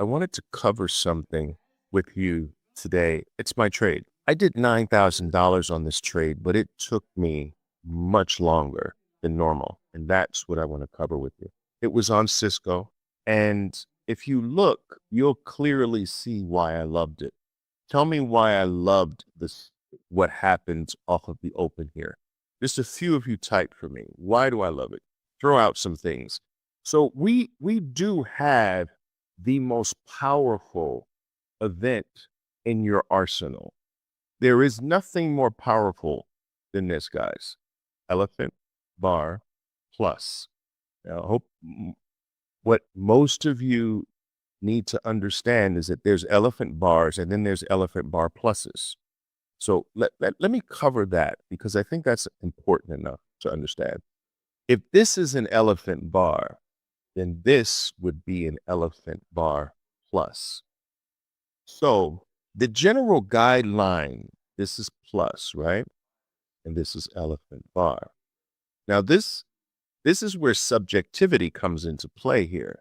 I wanted to cover something with you today. It's my trade. I did $9,000 on this trade, but it took me much longer than normal. And that's what I want to cover with you. It was on Cisco. And if you look, you'll clearly see why I loved it. Tell me why I loved this, what happened off of the open here. Just a few of you type for me. Why do I love it? Throw out some things. So we do have the most powerful event in your arsenal. There is nothing more powerful than this, guys. Elephant bar plus. Now, I hope what most of you need to understand is that there's elephant bars and then there's elephant bar pluses. So let me cover that because I think that's important enough to understand. If this is an elephant bar, then this would be an elephant bar plus. So the general guideline, this is plus, right? And this is elephant bar. Now this is where subjectivity comes into play here.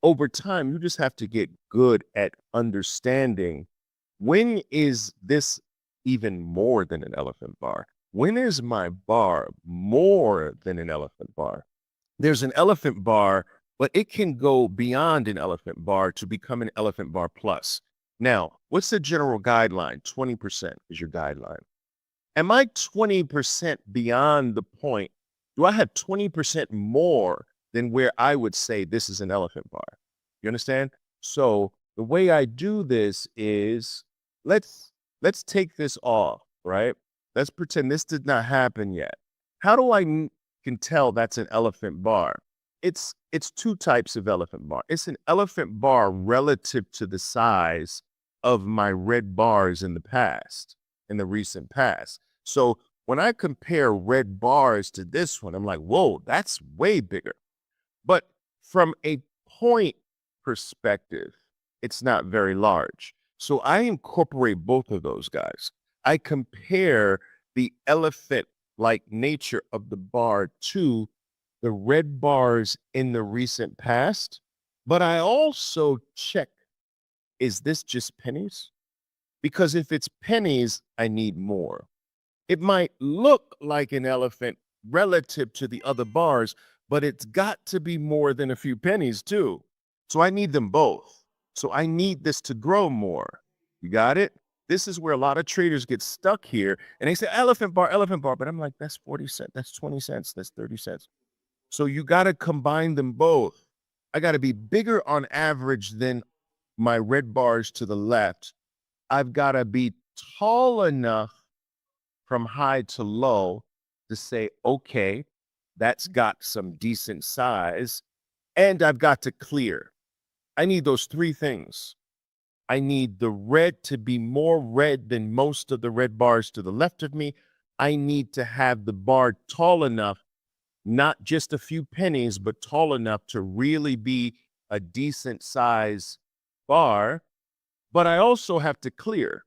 Over time, you just have to get good at understanding when is this even more than an elephant bar? When is my bar more than an elephant bar? There's an elephant bar, but it can go beyond an elephant bar to become an elephant bar plus. Now, what's the general guideline? 20% is your guideline. Am I 20% beyond the point? Do I have 20% more than where I would say this is an elephant bar? You understand? So the way I do this is let's take this off, right? Let's pretend this did not happen yet. How do I can tell that's an elephant bar? It's two types of elephant bar. It's an elephant bar relative to the size of my red bars in the past, in the recent past. So when I compare red bars to this one, I'm like, whoa, that's way bigger. But from a point perspective, it's not very large. So I incorporate both of those guys. I compare the elephant-like nature of the bar to the red bars in the recent past, but I also check, is this just pennies? Because if it's pennies, I need more. It might look like an elephant relative to the other bars, but it's got to be more than a few pennies too. So I need them both. So I need this to grow more. You got it? This is where a lot of traders get stuck here and they say elephant bar, but I'm like, that's 40 cents, that's 20 cents, that's 30 cents. So you got to combine them both. I got to be bigger on average than my red bars to the left. I've got to be tall enough from high to low to say, okay, that's got some decent size, and I've got to clear. I need those three things. I need the red to be more red than most of the red bars to the left of me. I need to have the bar tall enough, not just a few pennies, but tall enough to really be a decent size bar. But I also have to clear.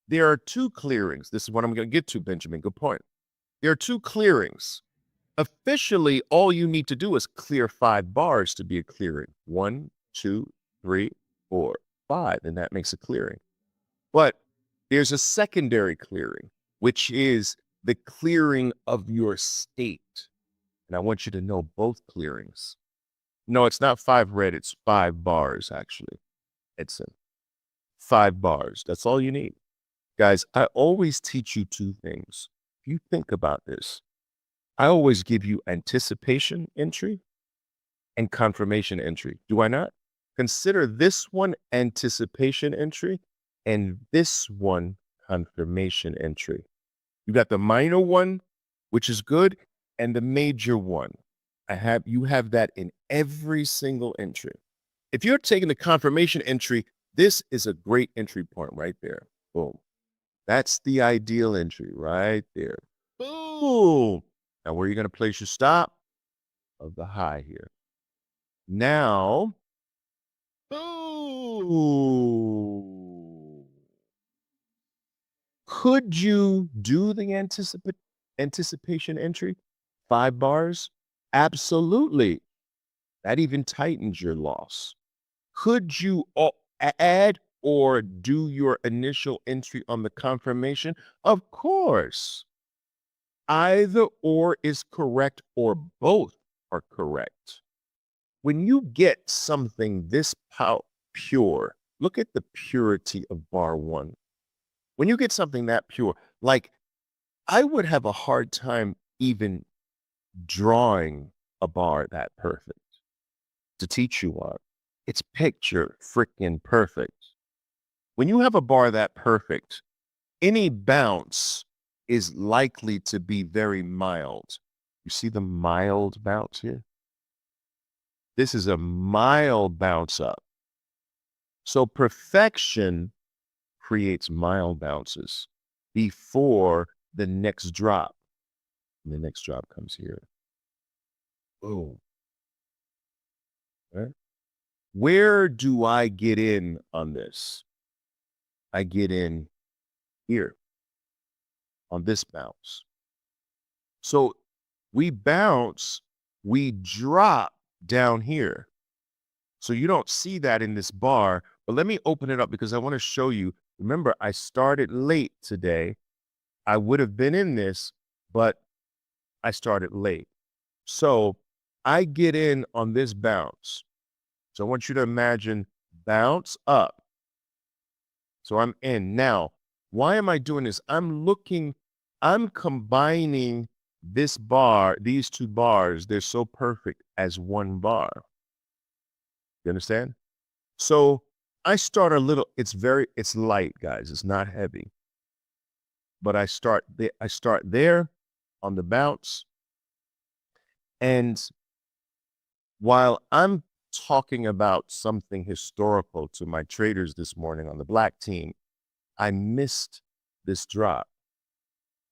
There are two clearings. This is what I'm going to get to, Benjamin. Good point. There are two clearings. Officially, all you need to do is clear 5 bars to be a clearing. 1, 2, 3, 4, 5, and that makes a clearing. But there's a secondary clearing, which is the clearing of your state. And I want you to know both clearings. No, it's not 5 red, it's 5 bars, actually. It's 5 bars. That's all you need. Guys, I always teach you two things. If you think about this, I always give you anticipation entry and confirmation entry. Do I not? Consider this one anticipation entry and this one confirmation entry. You got the minor one, which is good, and the major one. You have that in every single entry. If you're taking the confirmation entry, this is a great entry point right there. Boom. That's the ideal entry right there. Boom. Now, where are you going to place your stop? Of the high here. Now, boom. Could you do the anticipation entry? 5 bars? Absolutely. That even tightens your loss. Could you add or do your initial entry on the confirmation? Of course. Either or is correct or both are correct. When you get something this pure, look at the purity of bar one. When you get something that pure, like I would have a hard time even drawing a bar that perfect to teach you on. It's picture freaking perfect. When you have a bar that perfect, any bounce is likely to be very mild. You see the mild bounce here? This is a mild bounce up. So perfection creates mild bounces before the next drop. And the next drop comes here. Boom. Right? Where do I get in on this? I get in here on this bounce. So we bounce, we drop down here. So you don't see that in this bar, but let me open it up because I want to show you. Remember, I started late today. I would have been in this, but I started late. So I get in on this bounce. So I want you to imagine bounce up. So I'm in. Now, why am I doing this? I'm combining this bar, these two bars, they're so perfect as one bar. You understand? So I start a little, it's light, guys. It's not heavy. But I start there on the bounce. And while I'm talking about something historical to my traders this morning on the black team, I missed this drop.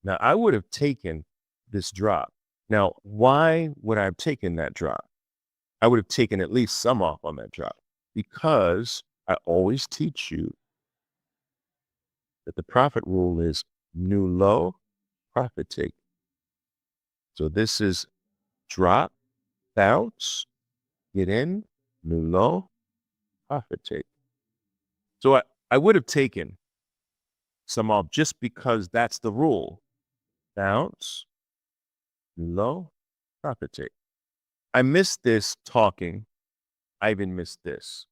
Now, I would have taken this drop. Now, why would I have taken that drop? I would have taken at least some off on that drop because I always teach you that the profit rule is new low, profit take. So this is drop, bounce, get in, new low, profit take. So I would have taken some off just because that's the rule. Bounce, new low, profit take. I missed this talking. I even missed this.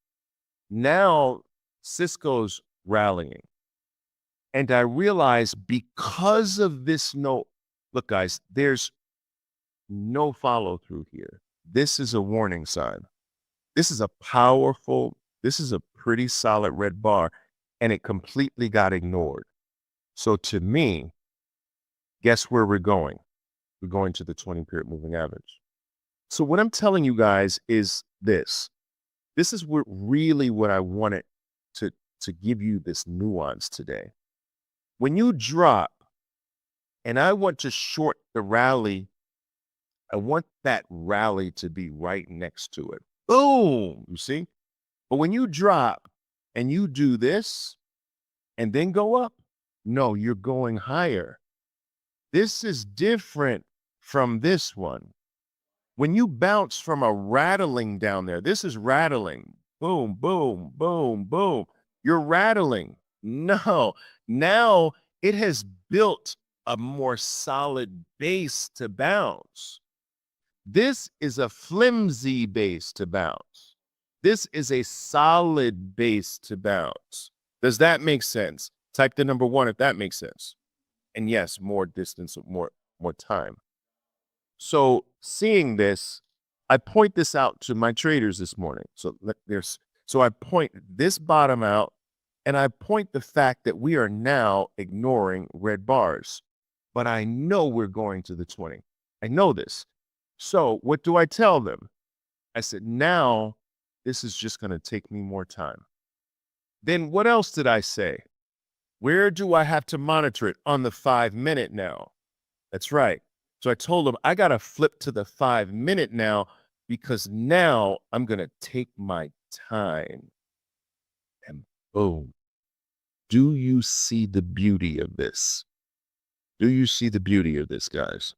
Now Cisco's rallying. And I realize because of this look, guys, there's no follow through here. This is a warning sign. This is a pretty solid red bar, and it completely got ignored. So to me, guess where we're going? We're going to the 20-period moving average. So what I'm telling you guys is this. This is really what I wanted to give you this nuance today. When you drop, and I want to short the rally, I want that rally to be right next to it. Boom, you see? But when you drop and you do this and then go up, no, you're going higher. This is different from this one. When you bounce from a rattling down there, this is rattling. Boom, boom, boom, boom. You're rattling. No, now it has built a more solid base to bounce. This is a flimsy base to bounce. This is a solid base to bounce. Does that make sense? Type the number 1 if that makes sense. And yes, more distance, more time. So seeing this, I point this out to my traders this morning. So I point this bottom out, and I point the fact that we are now ignoring red bars. But I know we're going to the 20. I know this. So what do I tell them? I said, now this is just going to take me more time. Then what else did I say? Where do I have to monitor it? On the 5-minute now. That's right. So I told them I got to flip to the 5-minute now because now I'm going to take my time. And boom. Do you see the beauty of this? Do you see the beauty of this, guys?